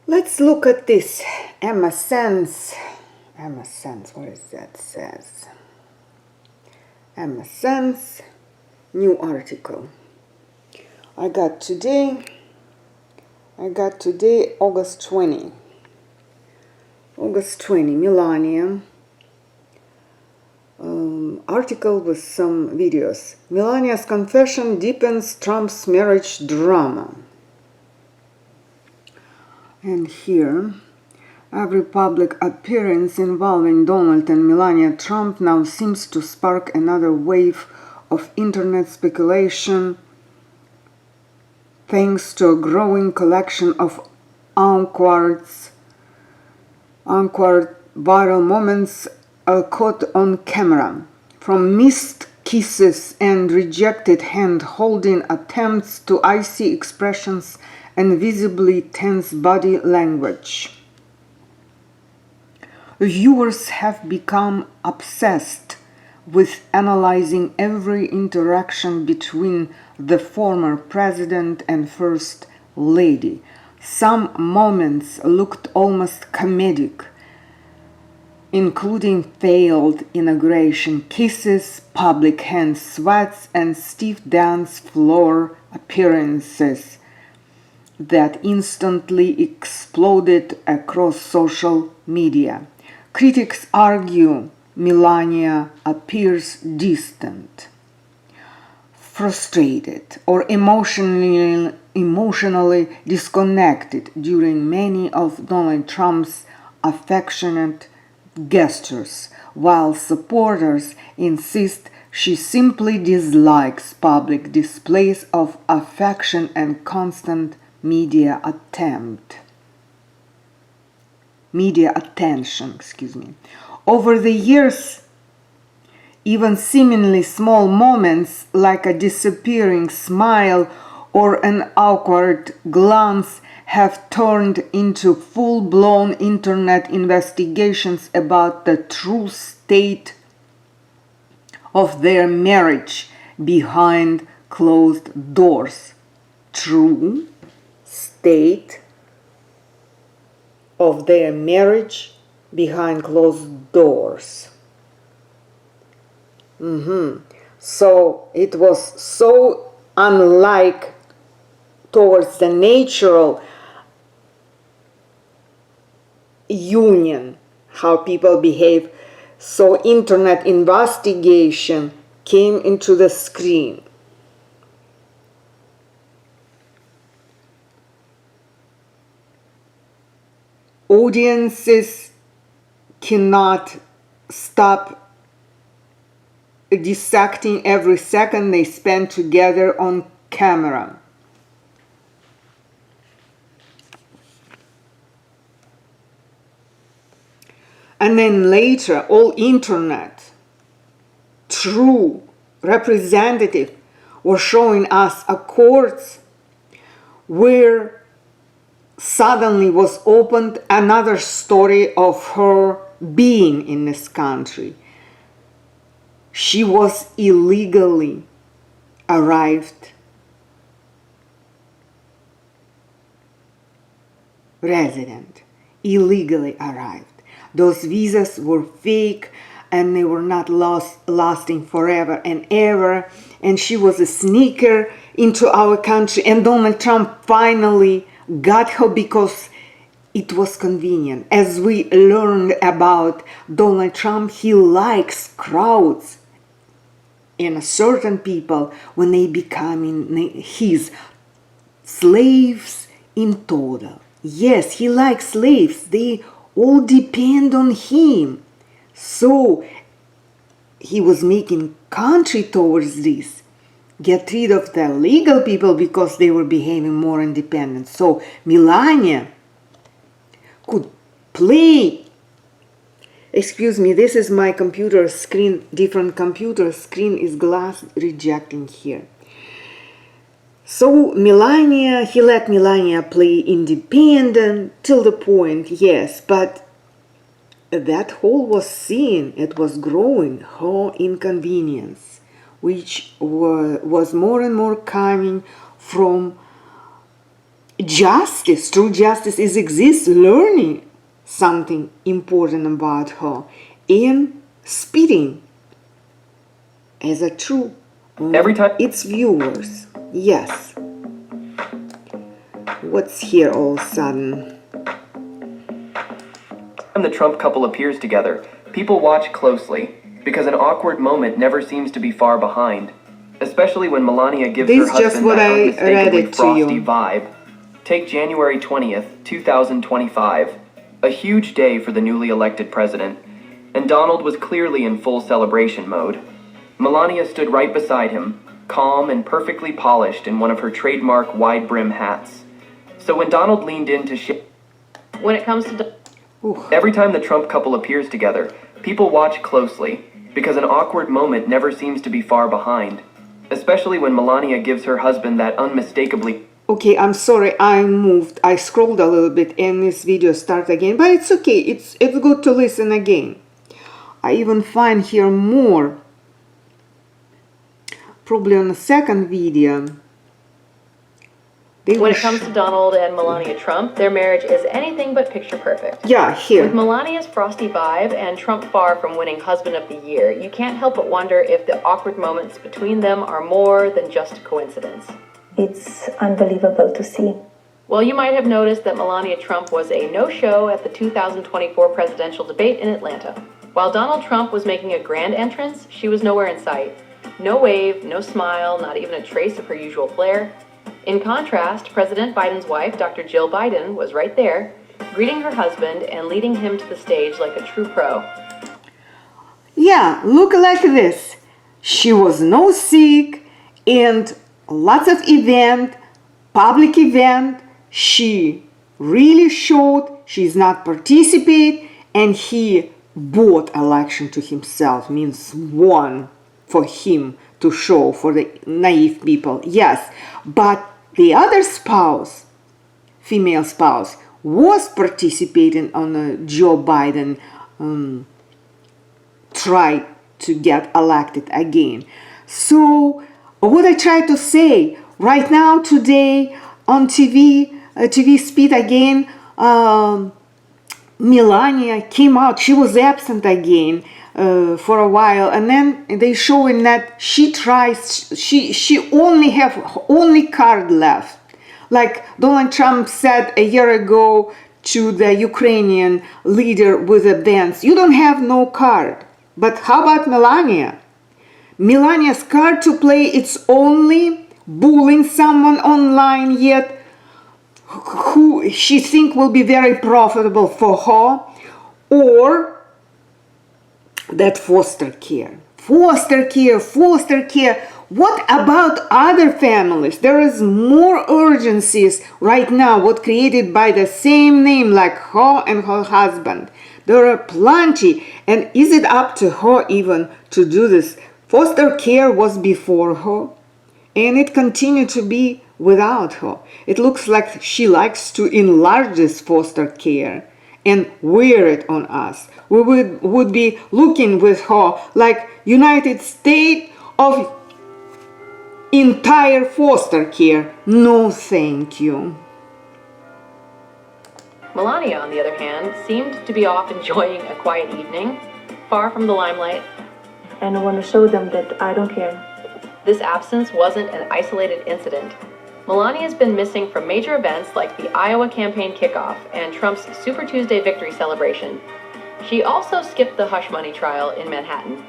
Let's look at this MSN's, what is that says? MSN's new article. I got today, August 20. August 20, Melania. Article with some videos. Melania's confession deepens Trump's marriage drama. And here, every public appearance involving Donald and Melania Trump now seems to spark another wave of internet speculation, thanks to a growing collection of awkward viral moments caught on camera. From missed kisses and rejected hand-holding attempts to icy expressions and visibly tense body language. Viewers have become obsessed with analyzing every interaction between the former president and First Lady. Some moments looked almost comedic, including failed inauguration kisses, public hand sweats, and stiff dance floor appearances that instantly exploded across social media. Critics argue Melania appears distant, frustrated, or emotionally disconnected during many of Donald Trump's affectionate gestures, while supporters insist she simply dislikes public displays of affection and constant media attention. Over the years, even seemingly small moments like a disappearing smile or an awkward glance have turned into full-blown internet investigations about the true state of their marriage behind closed doors. True state of their marriage behind closed doors. So it was so unlike towards the natural union, how people behave. So internet investigation came into the screen. Audiences cannot stop dissecting every second they spend together on camera. And then later, all internet, true representative, were showing us a court where suddenly was opened another story of her being in this country. She was illegally arrived resident, illegally arrived. Those visas were fake and they were not lasting forever and ever. And she was a sneaker into our country. And Donald Trump finally got her because it was convenient. As we learned about Donald Trump, he likes crowds and certain people when they become his slaves in total. Yes, he likes slaves. They all depend on him. So he was making country towards this. Get rid of the legal people because they were behaving more independent. So Melania could play. Excuse me, this is my computer screen, different computer screen is glass rejecting here. So he let Melania play independent till the point, yes, but that hole was seen, it was growing, her inconvenience, which was more and more coming from justice, true justice exists, learning something important about her and speaking as a true Every time its viewers. Yes. What's here all of a sudden? the Trump couple appears together, people watch closely, because an awkward moment never seems to be far behind, especially when Melania gives This her is just husband what that I read unmistakably it to frosty you. vibe. Take January 20th, 2025, a huge day for the newly elected president, and Donald was clearly in full celebration mode. Melania stood right beside him, calm and perfectly polished in one of her trademark wide-brim hats. So when Donald leaned in to shake... When it comes to... Every time the Trump couple appears together, people watch closely, because an awkward moment never seems to be far behind, especially when Melania gives her husband that unmistakably... Okay, I'm sorry, I moved. I scrolled a little bit and this video started again, but it's okay. It's good to listen again. I even find here more. Probably on the second video. When it comes to Donald and Melania Trump, their marriage is anything but picture perfect. Yeah, here. With Melania's frosty vibe and Trump far from winning Husband of the Year, you can't help but wonder if the awkward moments between them are more than just a coincidence. It's unbelievable to see. Well, you might have noticed that Melania Trump was a no-show at the 2024 presidential debate in Atlanta. While Donald Trump was making a grand entrance, she was nowhere in sight. No wave, no smile, not even a trace of her usual flair. In contrast, President Biden's wife, Dr. Jill Biden, was right there, greeting her husband and leading him to the stage like a true pro. Yeah, look like this. She was no sick and lots of public event. She really showed she's not participate, and he bought election to himself, means won for him to show for the naive people. Yes, but the other spouse, female spouse, was participating on Joe Biden try to get elected again. So what I try to say right now today on TV speed again, Melania came out. She was absent again for a while, and then they showing that she tries. She only have only card left, like Donald Trump said a year ago to the Ukrainian leader with a dance. You don't have no card. But how about Melania? Melania's card to play, it's only bullying someone online yet who she think will be very profitable for her, or that foster care. Foster care. What about other families? There is more urgencies right now, what created by the same name like her and her husband. There are plenty, and is it up to her even to do this? Foster care was before her, and it continued to be without her. It looks like she likes to enlarge this foster care and wear it on us. We would be looking with her like United States of entire foster care. No, thank you. Melania, on the other hand, seemed to be off enjoying a quiet evening, far from the limelight. And I want to show them that I don't care. This absence wasn't an isolated incident. Melania's been missing from major events like the Iowa campaign kickoff and Trump's Super Tuesday victory celebration. She also skipped the hush money trial in Manhattan.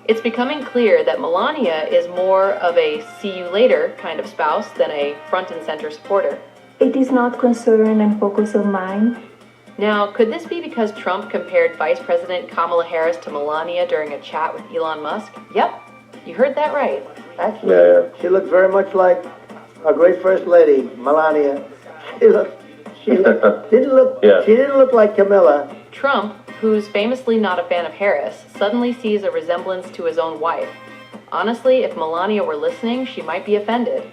It's becoming clear that Melania is more of a see you later kind of spouse than a front and center supporter. It is not concern and focus of mine. Now, could this be because Trump compared Vice President Kamala Harris to Melania during a chat with Elon Musk? Yep, you heard that right. Actually, she looked very much like a great first lady, Melania. She didn't look like Camilla. Trump, who's famously not a fan of Harris, suddenly sees a resemblance to his own wife. Honestly, if Melania were listening, she might be offended.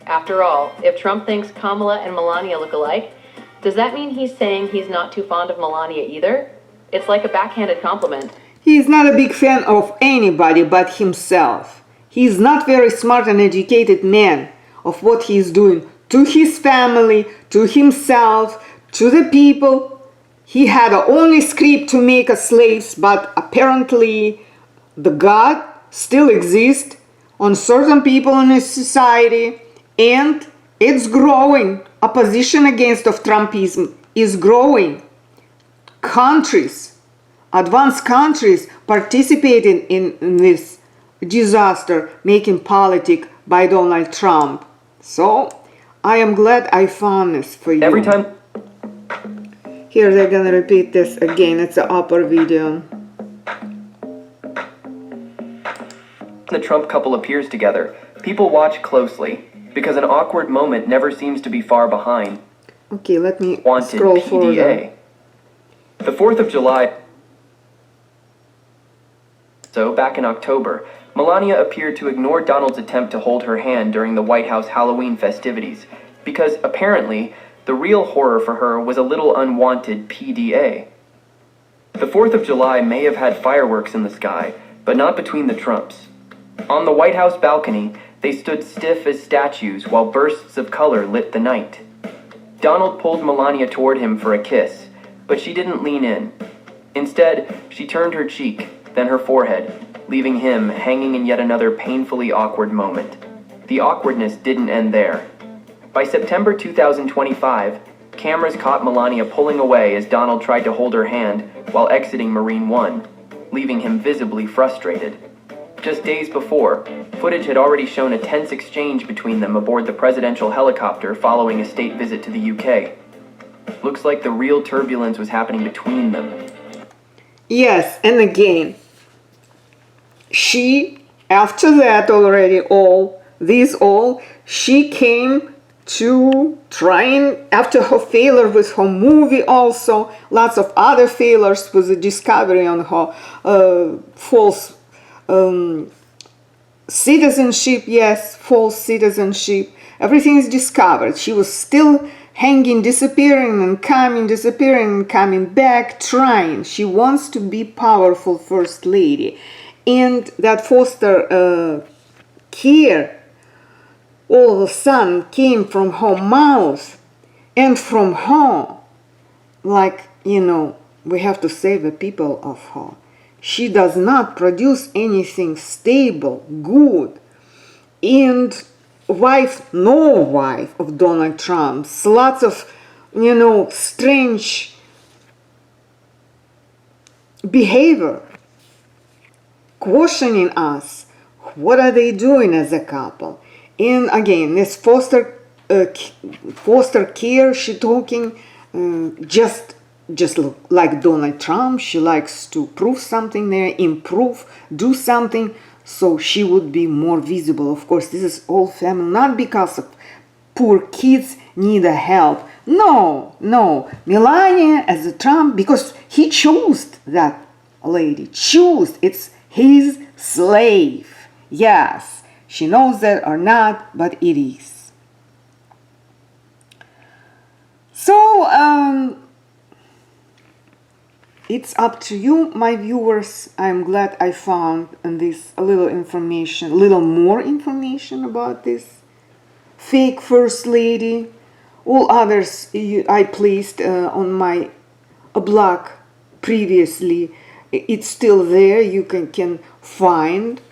After all, if Trump thinks Kamala and Melania look alike, does that mean he's saying he's not too fond of Melania either? It's like a backhanded compliment. He is not a big fan of anybody but himself. He is not very smart and educated man of what he is doing to his family, to himself, to the people. He had only script to make us slaves, but apparently the God still exists on certain people in his society, and it's growing. Opposition against of Trumpism is growing. Countries, advanced countries, participating in this disaster, making politics by Donald Trump. So I am glad I found this for you. Every time Here they're gonna repeat this again. It's an upper video. the Trump couple appears together, people watch closely, because an awkward moment never seems to be far behind. Okay, let me Wanted scroll further. PDA. The 4th of July. So, back in October, Melania appeared to ignore Donald's attempt to hold her hand during the White House Halloween festivities, because apparently, the real horror for her was a little unwanted PDA. The 4th of July may have had fireworks in the sky, but not between the Trumps. On the White House balcony, they stood stiff as statues while bursts of color lit the night. Donald pulled Melania toward him for a kiss, but she didn't lean in. Instead, she turned her cheek, then her forehead, leaving him hanging in yet another painfully awkward moment. The awkwardness didn't end there. By September 2025, cameras caught Melania pulling away as Donald tried to hold her hand while exiting Marine One, leaving him visibly frustrated. Just days before, footage had already shown a tense exchange between them aboard the presidential helicopter following a state visit to the UK. Looks like the real turbulence was happening between them. Yes, and again, she, after that already, she came to trying, after her failure with her movie also, lots of other failures with the discovery on her false citizenship, yes, false citizenship. Everything is discovered. She was still hanging, disappearing and coming back, trying. She wants to be powerful first lady. And that foster care all of a sudden came from her mouth and from her. Like, we have to save the people of her. She does not produce anything stable, good. And no wife of Donald Trump's, lots of, strange behavior, questioning us. What are they doing as a couple? And again, this foster care, she talking just look like Donald Trump. She likes to prove something there, improve, do something, so she would be more visible. Of course, this is all family, not because of poor kids need a help. No. Melania as a Trump, because he chose that lady. It's his slave. Yes, she knows that or not, but it is. So, it's up to you, my viewers. I'm glad I found this a little more information about this fake first lady. All others I placed on my blog previously. It's still there. You can find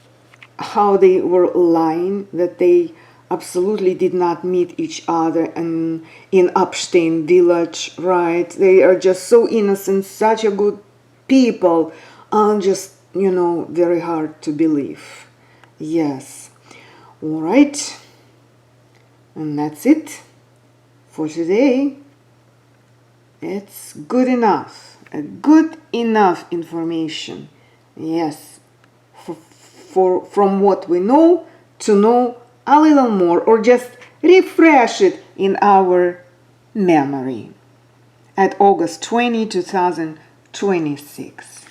how they were lying, that they absolutely did not meet each other in Epstein village, right? They are just so innocent, such a good people, just, very hard to believe. Yes. All right. And that's it for today. It's good enough. Good enough information. Yes. From what we know to know a little more, or just refresh it in our memory at August 20, 2026.